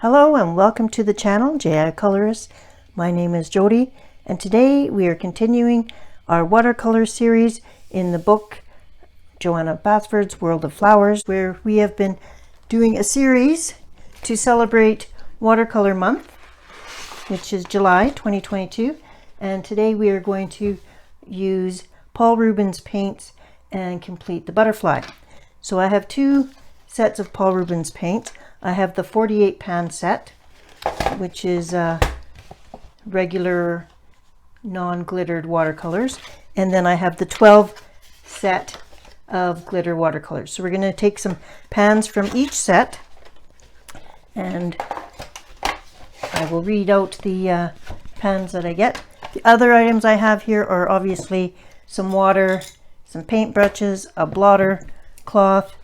Hello and welcome to the channel, J.I. Colorist. My name is Jody and today we are continuing our watercolor series in the book Johanna Basford's World of Flowers, where we have been doing a series to celebrate Watercolor Month, which is July 2022, and today we are going to use Paul Rubens paints and complete the butterfly. So I have two sets of Paul Rubens paints. I have the 48 pan set, which is regular non-glittered watercolors, and then I have the 12 set of glitter watercolors. So we're going to take some pans from each set, and I will read out the pans that I get. The other items I have here are obviously some water, some paint brushes, a blotter, cloth.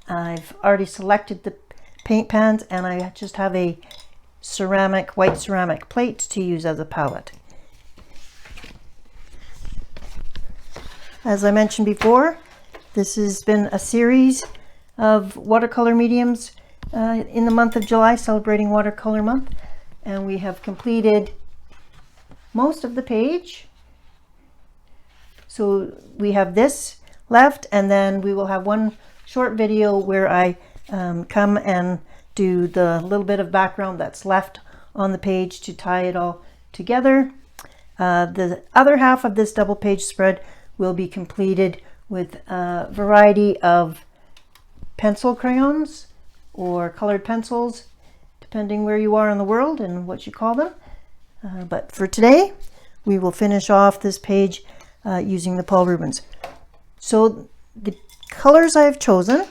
I've already selected the paint pans and I just have a white ceramic plate to use as a palette. As I mentioned before, this has been a series of watercolor mediums in the month of July, celebrating Watercolor Month, and we have completed most of the page. So we have this left, and then we will have one short video where I come and do the little bit of background that's left on the page to tie it all together. The other half of this double page spread will be completed with a variety of pencil crayons or colored pencils, depending where you are in the world and what you call them. But for today, we will finish off this page using the Paul Rubens. So the colors I have chosen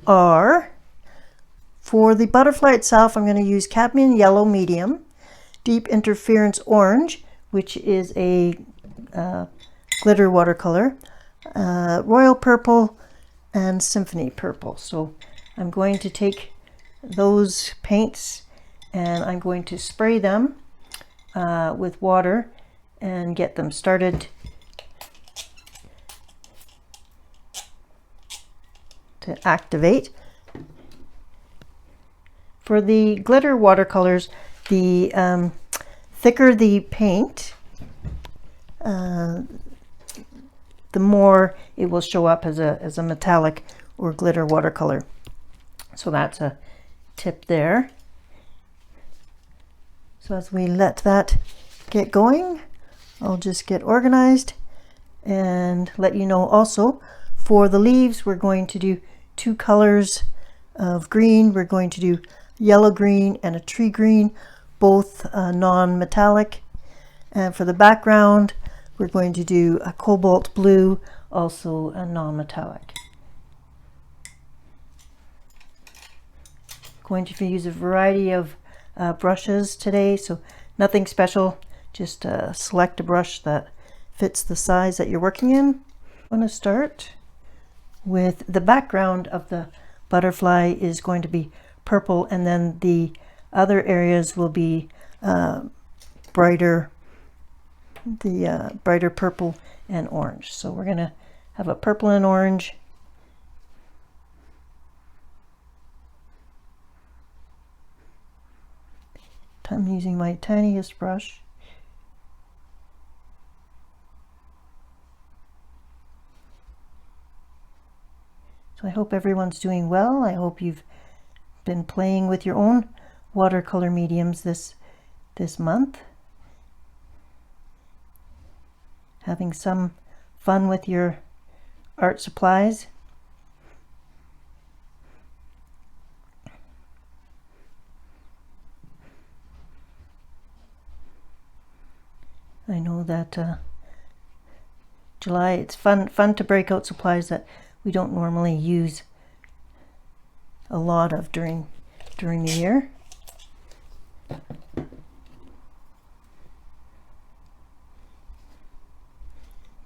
are, for the butterfly itself, I'm going to use cadmium yellow medium, deep interference orange, which is a glitter watercolor, royal purple, and symphony purple. So I'm going to take those paints and I'm going to spray them with water and get them started to activate. For the glitter watercolors, the thicker the paint, the more it will show up as a metallic or glitter watercolor. So that's a tip there. So as we let that get going, I'll just get organized and let you know also, for the leaves, we're going to do two colors of green. We're going to do yellow green and a tree green, both non-metallic. And for the background, we're going to do a cobalt blue, also a non-metallic. Going to use a variety of brushes today, so nothing special, just select a brush that fits the size that you're working in. I'm going to start with the background of the butterfly is going to be purple, and then the other areas will be brighter purple and orange. So we're going to have a purple and orange. I'm using my tiniest brush. So I hope everyone's doing well. I hope you've been playing with your own watercolor mediums this month. Having some fun with your art supplies. I know that July, it's fun to break out supplies that we don't normally use a lot of during the year.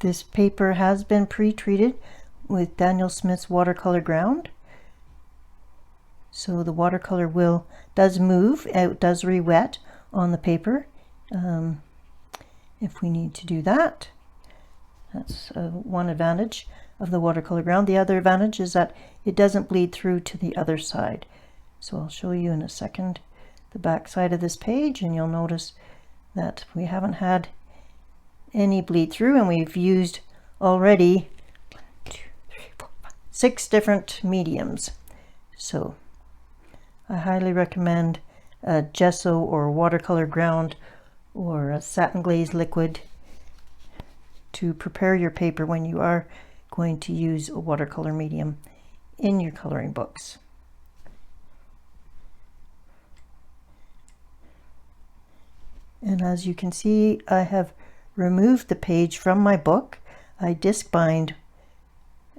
This paper has been pre-treated with Daniel Smith's watercolor ground. So the watercolor does move, it does re-wet on the paper if we need to do that. That's one advantage of the watercolor ground. The other advantage is that it doesn't bleed through to the other side. So I'll show you in a second the back side of this page, and you'll notice that we haven't had any bleed through, and we've used already 6 different mediums. So I highly recommend a gesso or watercolor ground or a satin glaze liquid to prepare your paper when you are going to use a watercolor medium in your coloring books. And as you can see, I have removed the page from my book. I disc bind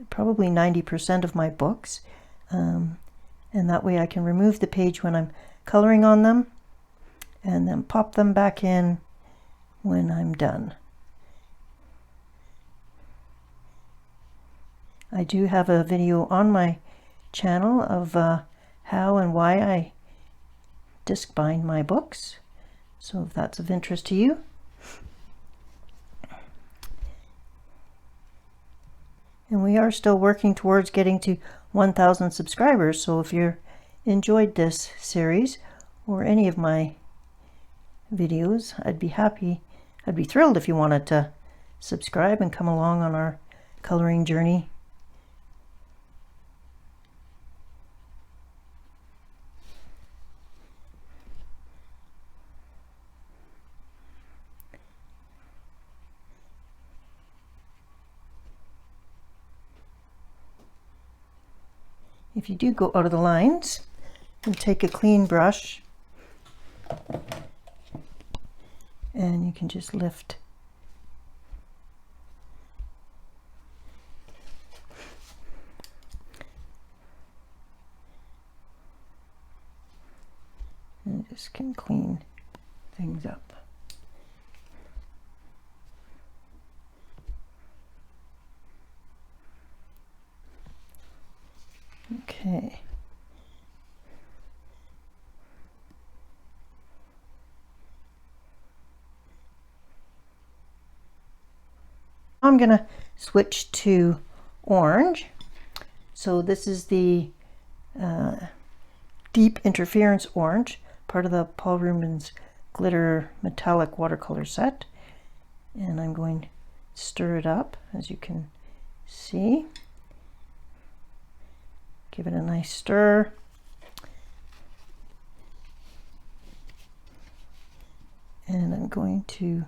probably 90% of my books, and that way I can remove the page when I'm coloring on them and then pop them back in when I'm done. I do have a video on my channel of how and why I disc bind my books, so if that's of interest to you. And we are still working towards getting to 1,000 subscribers, so if you enjoyed this series or any of my videos, I'd be thrilled if you wanted to subscribe and come along on our coloring journey. If you do go out of the lines, you take a clean brush and you can just lift and just can clean things up. Okay. I'm going to switch to orange. So this is the Deep Interference Orange, part of the Paul Rubens Glitter Metallic Watercolor set. And I'm going to stir it up, as you can see. Give it a nice stir. And I'm going to,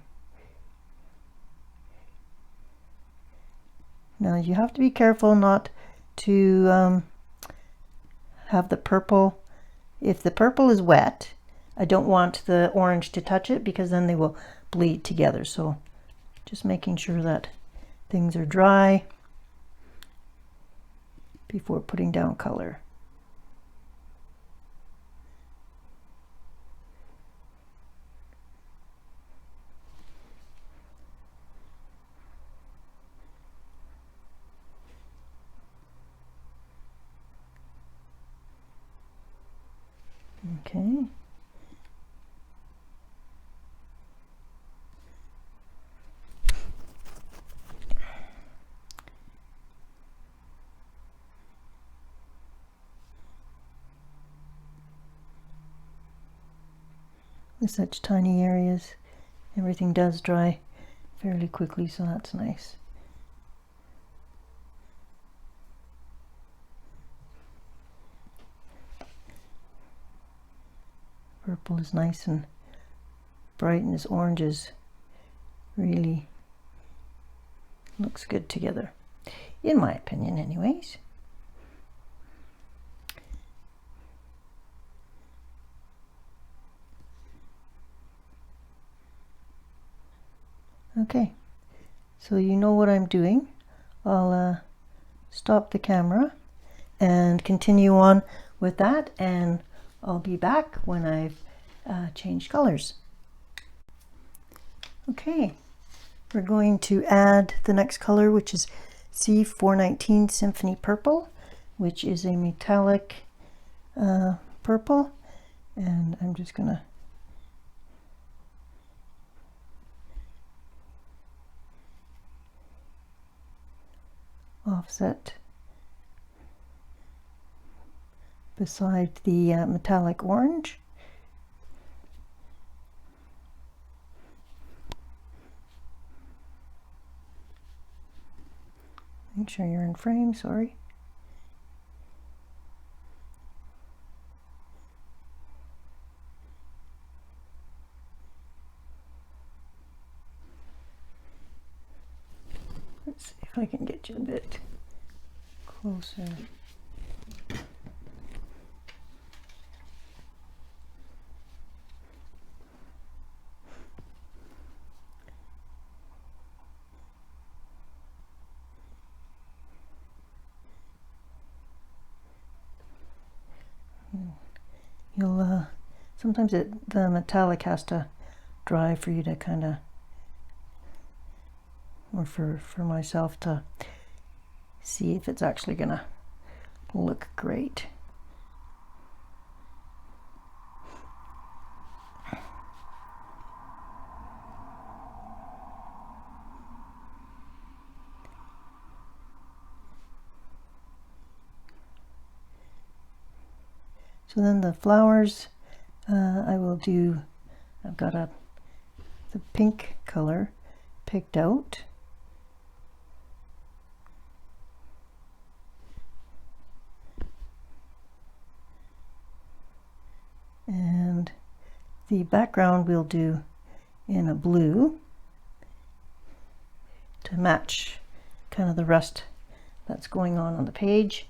now you have to be careful not to have the purple, if the purple is wet, I don't want the orange to touch it because then they will bleed together. So just making sure that things are dry before putting down color. Okay. With such tiny areas, everything does dry fairly quickly, so that's nice. Purple is nice and bright, and this orange is really looks good together, in my opinion anyways. Okay, so you know what I'm doing. I'll stop the camera and continue on with that, and I'll be back when I've changed colors. Okay, we're going to add the next color, which is C419 Symphony Purple, which is a metallic purple, and I'm just gonna offset beside the metallic orange. Make sure you're in frame, sorry. Let's see if I can get you a bit closer. You'll sometimes the metallic has to dry for you to kind of, or for myself to see if it's actually gonna look great. So then the flowers, I will do, I've got the pink color picked out. And the background we'll do in a blue to match kind of the rust that's going on the page.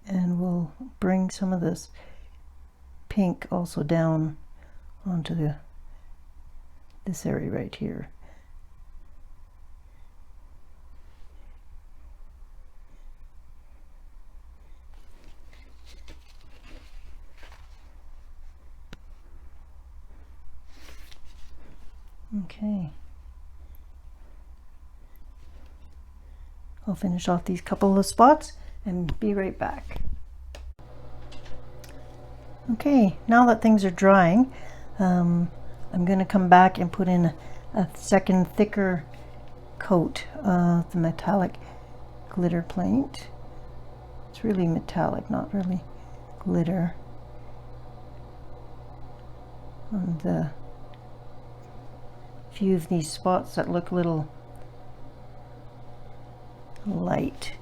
And we'll bring some of this pink also down onto this area right here. Okay. I'll finish off these couple of spots and be right back. Okay, now that things are drying, I'm going to come back and put in a second thicker coat of the metallic glitter paint. It's really metallic, not really glitter. On the few of these spots that look a little light.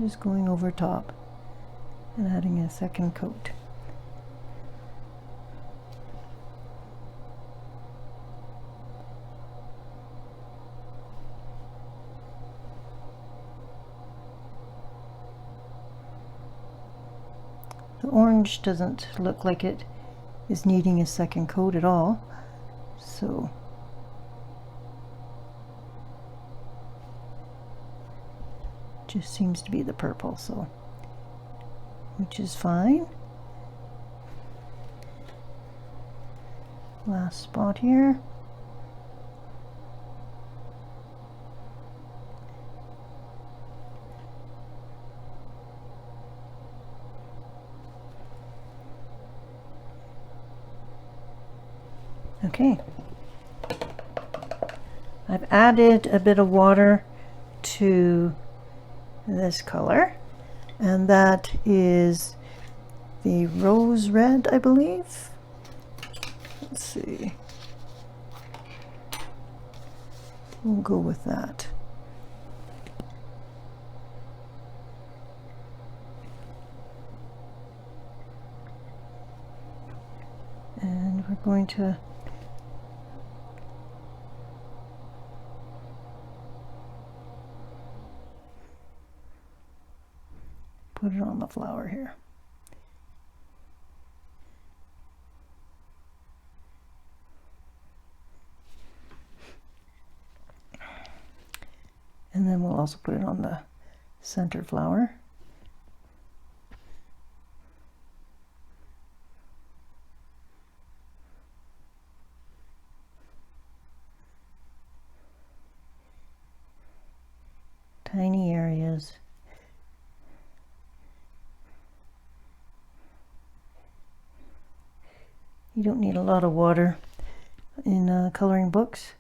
Just going over top and adding a second coat. The orange doesn't look like it is needing a second coat at all, so just seems to be the purple, so which is fine. Last spot here. Okay. I've added a bit of water to this color, and that is the rose red, I believe. Let's see. We'll go with that. And we're going to put it on the flower here. And then we'll also put it on the center flower. You don't need a lot of water in coloring books.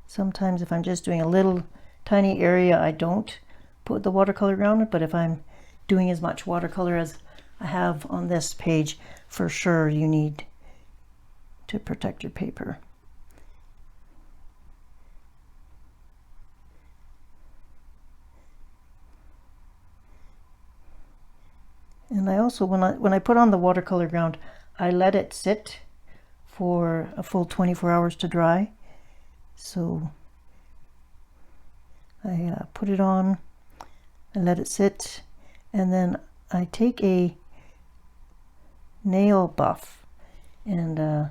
Sometimes if I'm just doing a little tiny area, I don't put the watercolor around it, but if I'm doing as much watercolor as I have on this page, for sure you need to protect your paper. And I also, when I put on the watercolor ground, I let it sit for a full 24 hours to dry. So I put it on, I let it sit, and then I take a nail buff and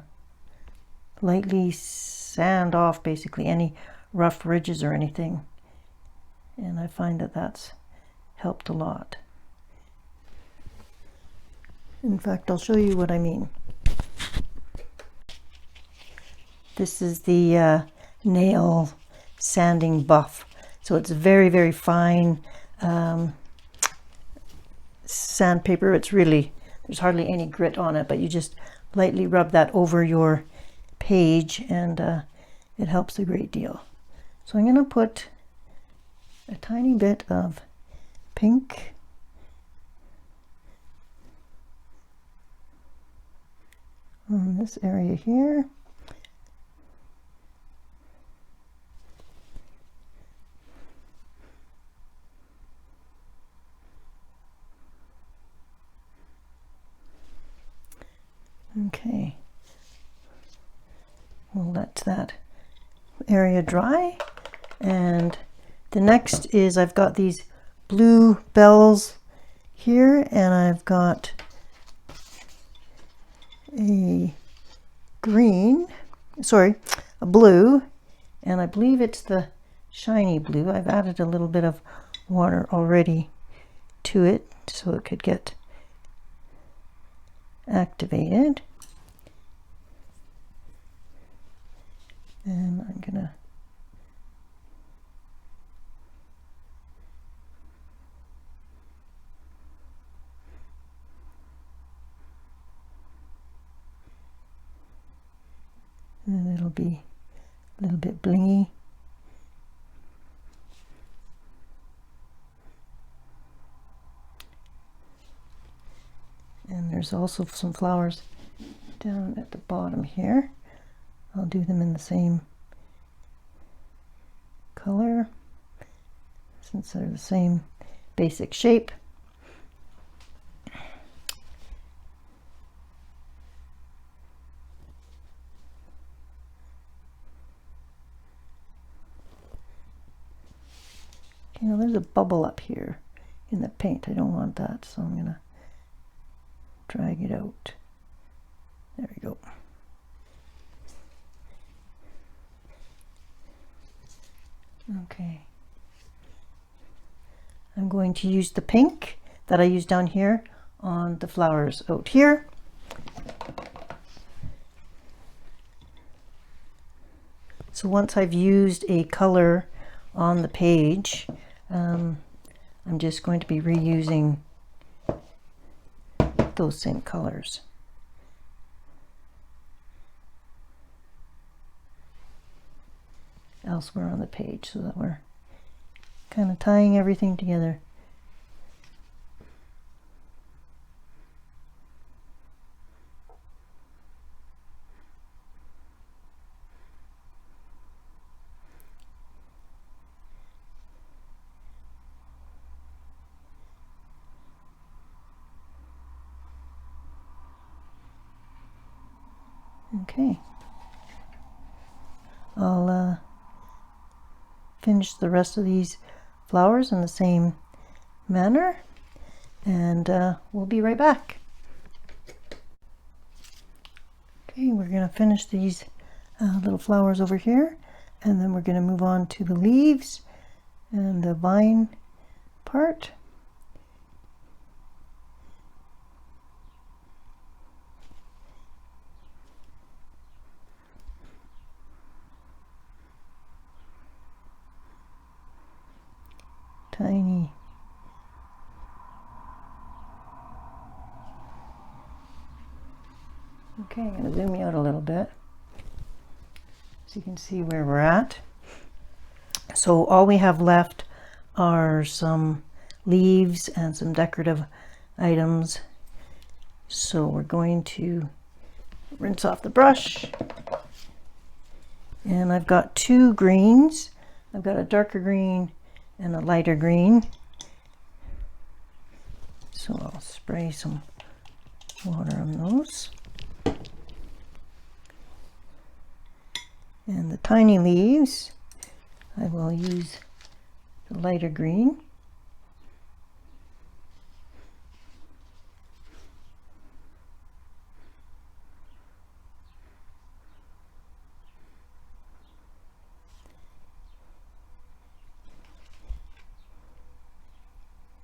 lightly sand off basically any rough ridges or anything. And I find that that's helped a lot. In fact, I'll show you what I mean. This is the nail sanding buff. So it's very, very fine sandpaper. It's really, there's hardly any grit on it, but you just lightly rub that over your page and it helps a great deal. So I'm going to put a tiny bit of pink on this area here. Okay, we'll let that area dry, and the next is I've got these blue bells here, and I've got a blue, and I believe it's the shiny blue. I've added a little bit of water already to it so it could get activated. And I'm gonna and it'll be a little bit blingy. And there's also some flowers down at the bottom here. I'll do them in the same color since they're the same basic shape. You know, there's a bubble up here in the paint. I don't want that, so I'm gonna drag it out. There we go. Okay. I'm going to use the pink that I used down here on the flowers out here. So once I've used a color on the page, I'm just going to be reusing those same colors. Elsewhere on the page so that we're kind of tying everything together. Okay, I'll finish the rest of these flowers in the same manner, and we'll be right back. Okay, we're going to finish these little flowers over here, and then we're going to move on to the leaves and the vine part. Tiny Okay, I'm going to zoom you out a little bit so you can see where we're at. So all we have left are some leaves and some decorative items. So we're going to rinse off the brush. And I've got two greens. I've got a darker green and a lighter green. So I'll spray some water on those. And the tiny leaves, I will use the lighter green.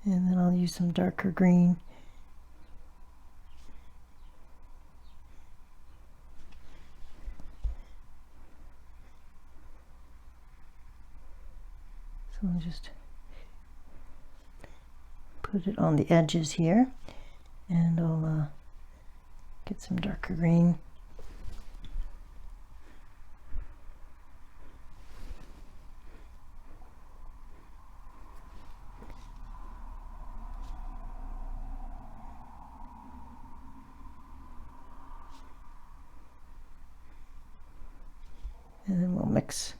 And then I'll use some darker green. So I'll just put it on the edges here, and I'll get some darker green. And then we'll mix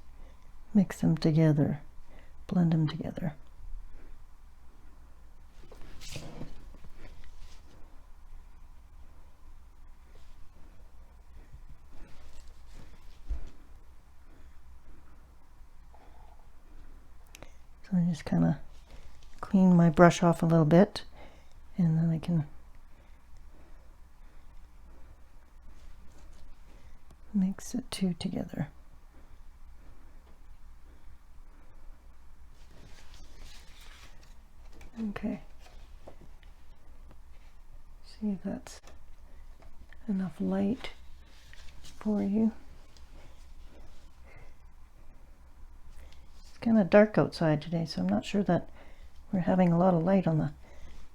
them together, blend them together. So I just kind of clean my brush off a little bit, and then I can mix the two together. Okay, see if that's enough light for you. It's kind of dark outside today, so I'm not sure that we're having a lot of light on the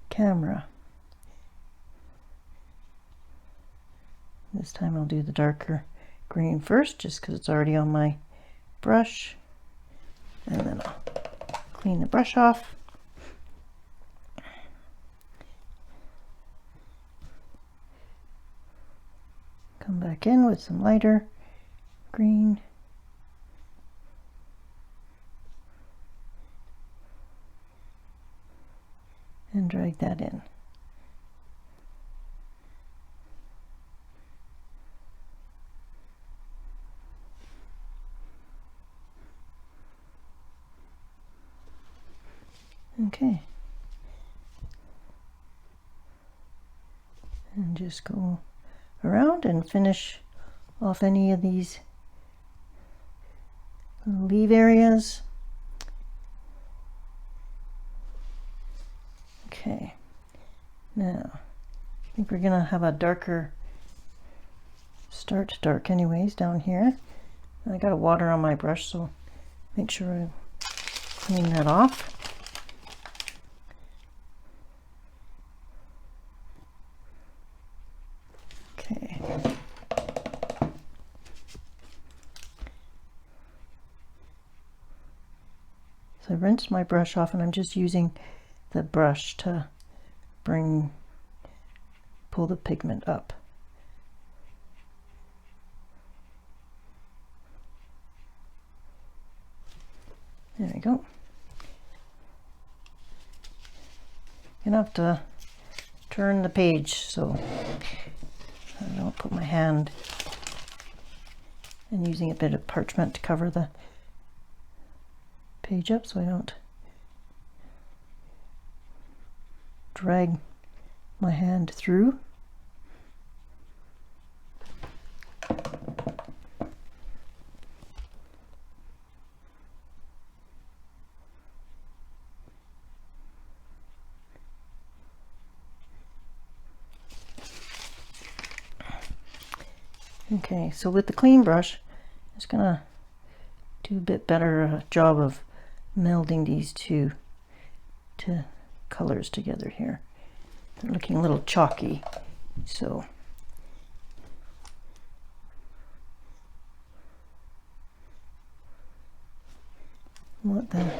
camera. This time I'll do the darker green first, just because it's already on my brush, and then I'll clean the brush off. Come back in with some lighter green. And drag that in. Okay. And just go around and finish off any of these leaf areas. Okay, now I think we're gonna have a darker start to dark anyways down here. I got a water on my brush, so make sure I clean that off. Okay. So I rinsed my brush off, and I'm just using the brush to pull the pigment up. There we go. You're gonna have to turn the page so I don't put my hand, and using a bit of parchment to cover the page up so I don't drag my hand through. Okay, so with the clean brush, I'm just gonna do a bit better job of melding these two colors together here. They're looking a little chalky, so want to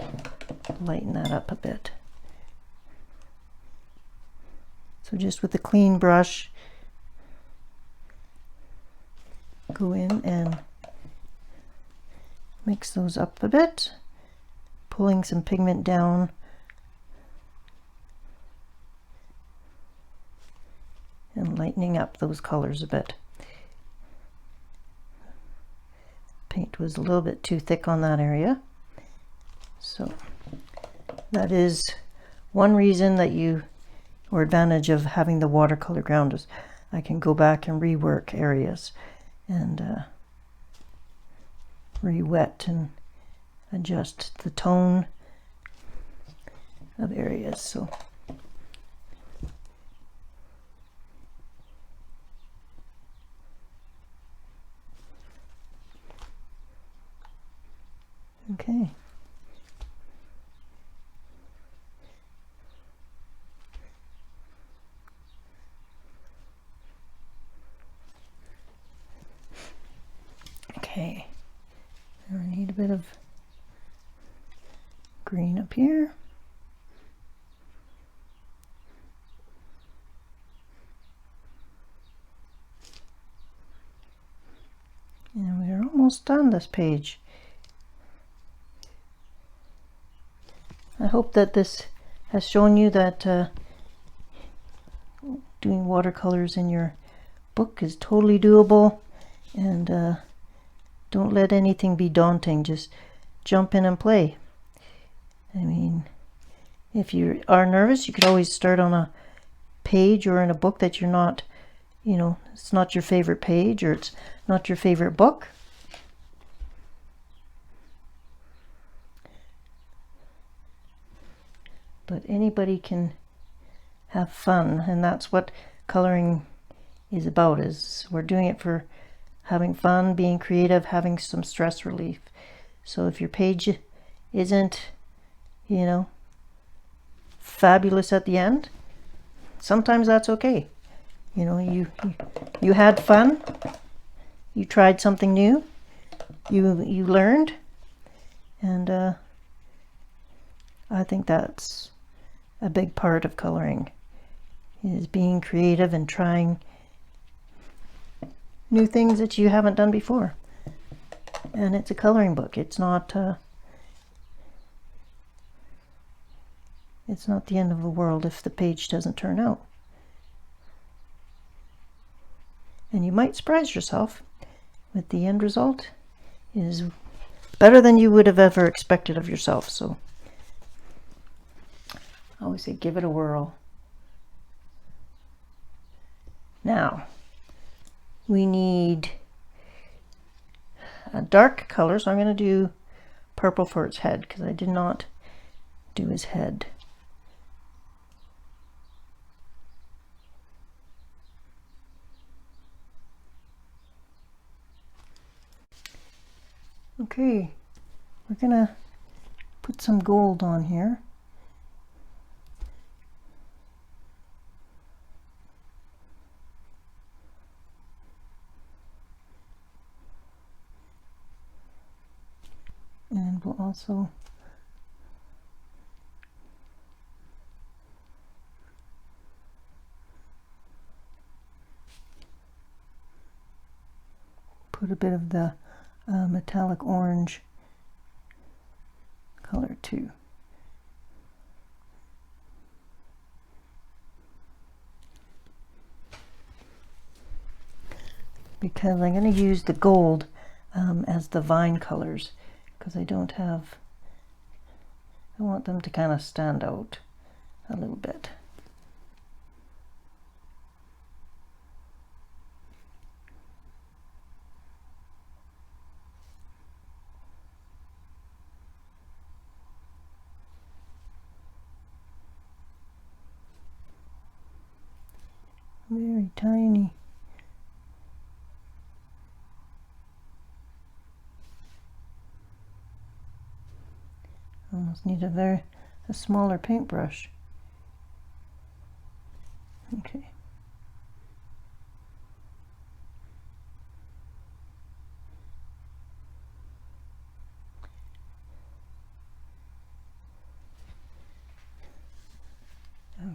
lighten that up a bit. So just with a clean brush, go in and mix those up a bit, pulling some pigment down and lightening up those colors a bit. Paint was a little bit too thick on that area, so that is one reason that or advantage of having the watercolor ground is I can go back and rework areas and re-wet and adjust the tone of areas. So okay. Okay, now I need a bit of green up here. And we're almost done this page. I hope that this has shown you that doing watercolors in your book is totally doable, and don't let anything be daunting. Just jump in and play. I mean, if you are nervous, you could always start on a page or in a book that you're not, it's not your favorite page or it's not your favorite book. But anybody can have fun, and that's what coloring is about. Is we're doing it for having fun, being creative, having some stress relief. So if your page isn't, fabulous at the end, sometimes that's okay. You had fun, you tried something new, you learned, and I think that's a big part of coloring, is being creative and trying new things that you haven't done before. And it's a coloring book. It's not the end of the world if the page doesn't turn out. And you might surprise yourself with the end result is better than you would have ever expected of yourself. So I always say give it a whirl. Now we need a dark color, so I'm going to do purple for its head because I did not do his head. Okay, we're gonna put some gold on here. And we'll also put a bit of the metallic orange color too. Because I'm going to use the gold as the vine colors, because I want them to kind of stand out a little bit. Very tiny. Almost need a smaller paintbrush. Okay.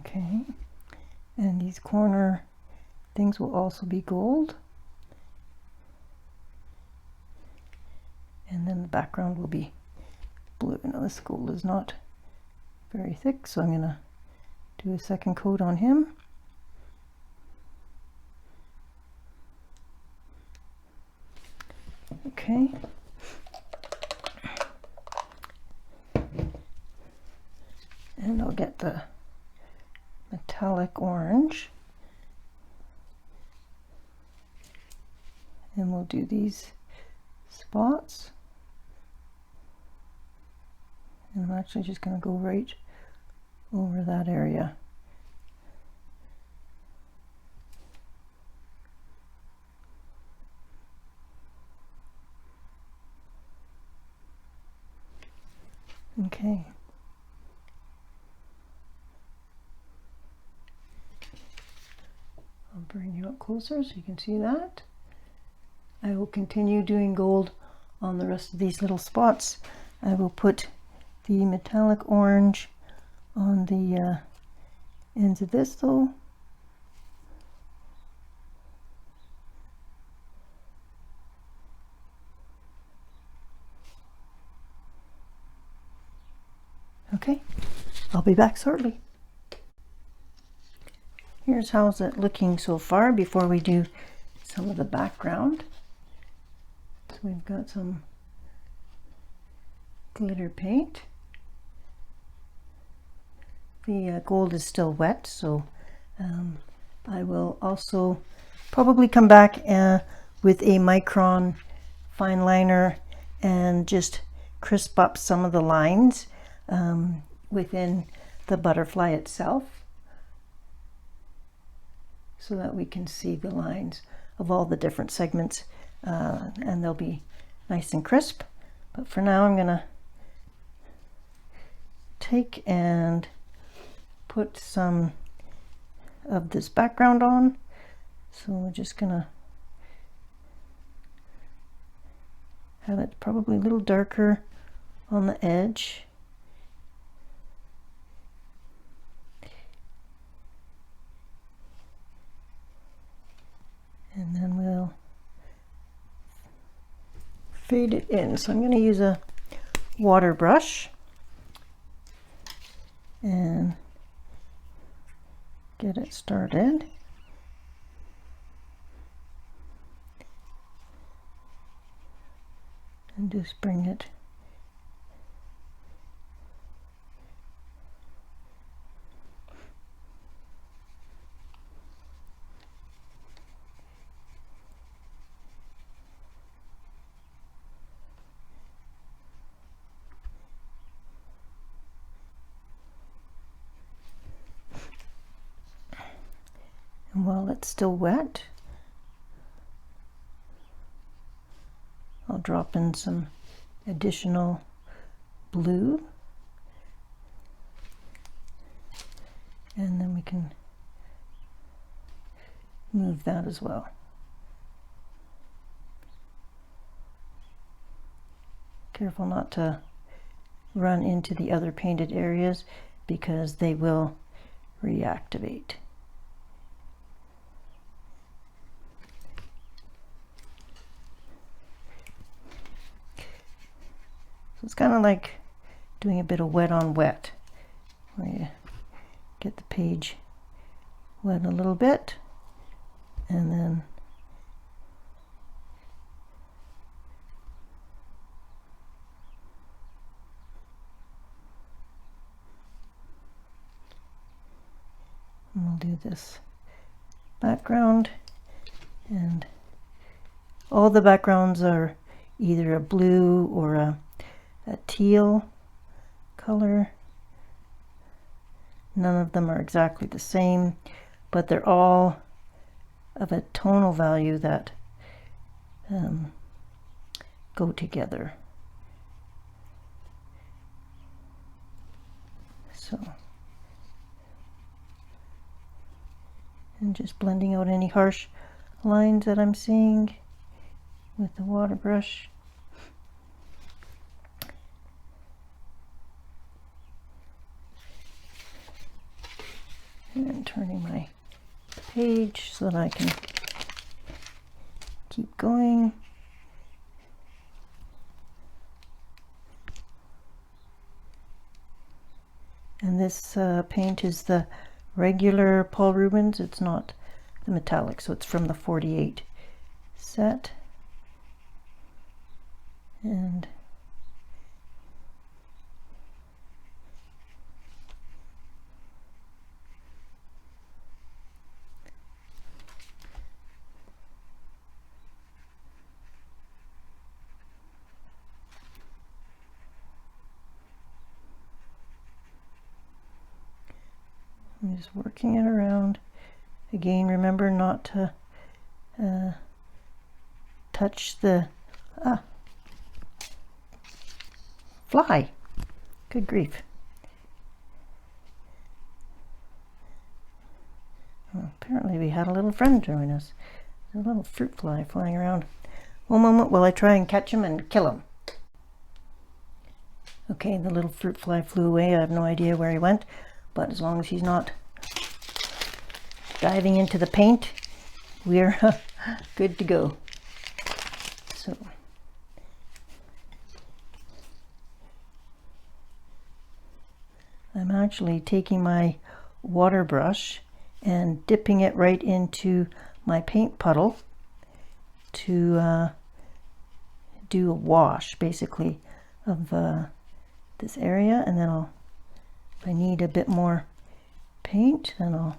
Okay, and these corner things will also be gold. And then the background will be blue. Now this gold is not very thick, so I'm going to do a second coat on him. Okay. And I'll get the metallic orange. And we'll do these spots. And I'm actually just going to go right over that area. Okay. I'll bring you up closer so you can see that. I will continue doing gold on the rest of these little spots. I will put the metallic orange on the ends of this though. Okay, I'll be back shortly. Here's how's it looking so far before we do some of the background. So we've got some glitter paint. The gold is still wet, so I will also probably come back with a micron fine liner and just crisp up some of the lines within the butterfly itself, so that we can see the lines of all the different segments, and they'll be nice and crisp. But for now I'm gonna take and put some of this background on. So we're just gonna have it probably a little darker on the edge. And then we'll fade it in. So I'm going to use a water brush and get it started. And just bring it and while it's still wet, I'll drop in some additional blue, and then we can move that as well. Careful not to run into the other painted areas because they will reactivate. It's kind of like doing a bit of wet on wet, where you get the page wet a little bit and then we'll do this background, and all the backgrounds are either a blue or a teal color. None of them are exactly the same, but they're all of a tonal value that go together. So, and just blending out any harsh lines that I'm seeing with the water brush. And turning my page so that I can keep going. And this paint is the regular Paul Rubens. It's not the metallic, so it's from the 48 set. And I'm just working it around. Again, remember not to touch the fly. Good grief. Well, apparently we had a little friend join us. There's a little fruit fly flying around. One moment while I try and catch him and kill him. Okay, the little fruit fly flew away. I have no idea where he went, but as long as he's not diving into the paint, we're good to go. So I'm actually taking my water brush and dipping it right into my paint puddle to do a wash basically of this area, and then if I need a bit more paint, then I'll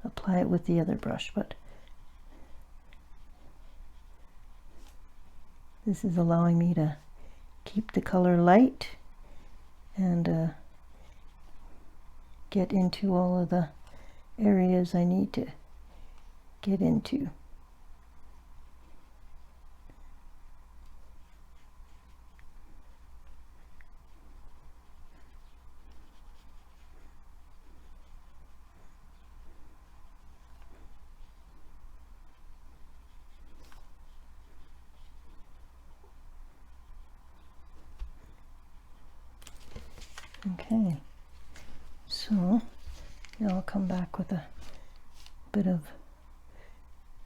apply it with the other brush. But this is allowing me to keep the color light and get into all of the areas I need to get into. Okay, so now I'll come back with a bit of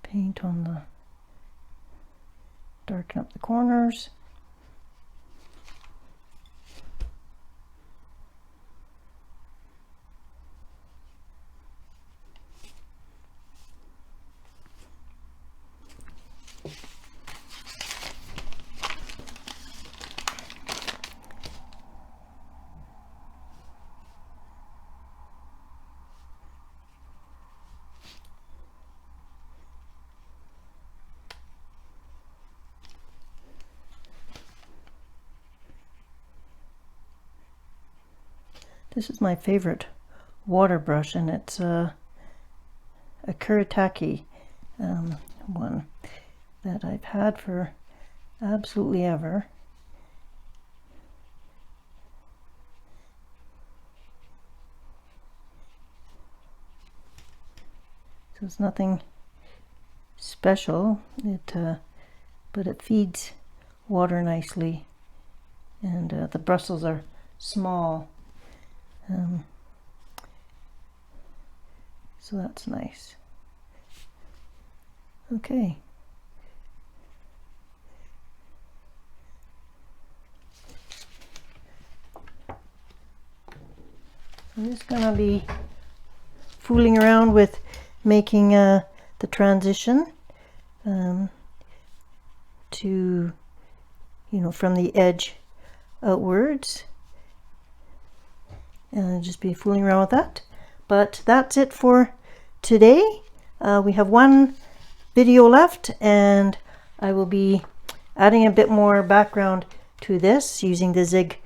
paint on the, darken up the corners. This is my favorite water brush, and it's a Kuretake one that I've had for absolutely ever. So it's nothing special, but it feeds water nicely, and the bristles are small. So that's nice. Okay. I'm just gonna be fooling around with making the transition to, from the edge outwards. And just be fooling around with that. But that's it for today. We have one video left, and I will be adding a bit more background to this using the Zig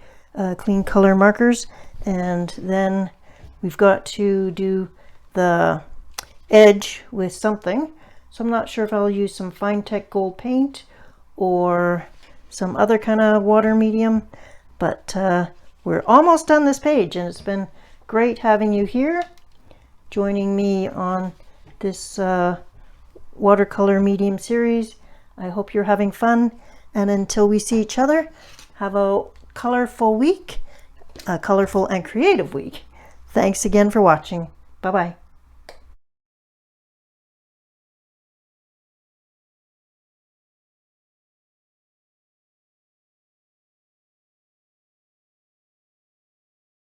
clean color markers, and then we've got to do the edge with something. So I'm not sure if I'll use some Fine Tech Gold paint or some other kind of water medium, but we're almost done this page, and it's been great having you here joining me on this watercolor medium series. I hope you're having fun, and until we see each other, have a colorful week, a colorful and creative week. Thanks again for watching. Bye. Bye-bye.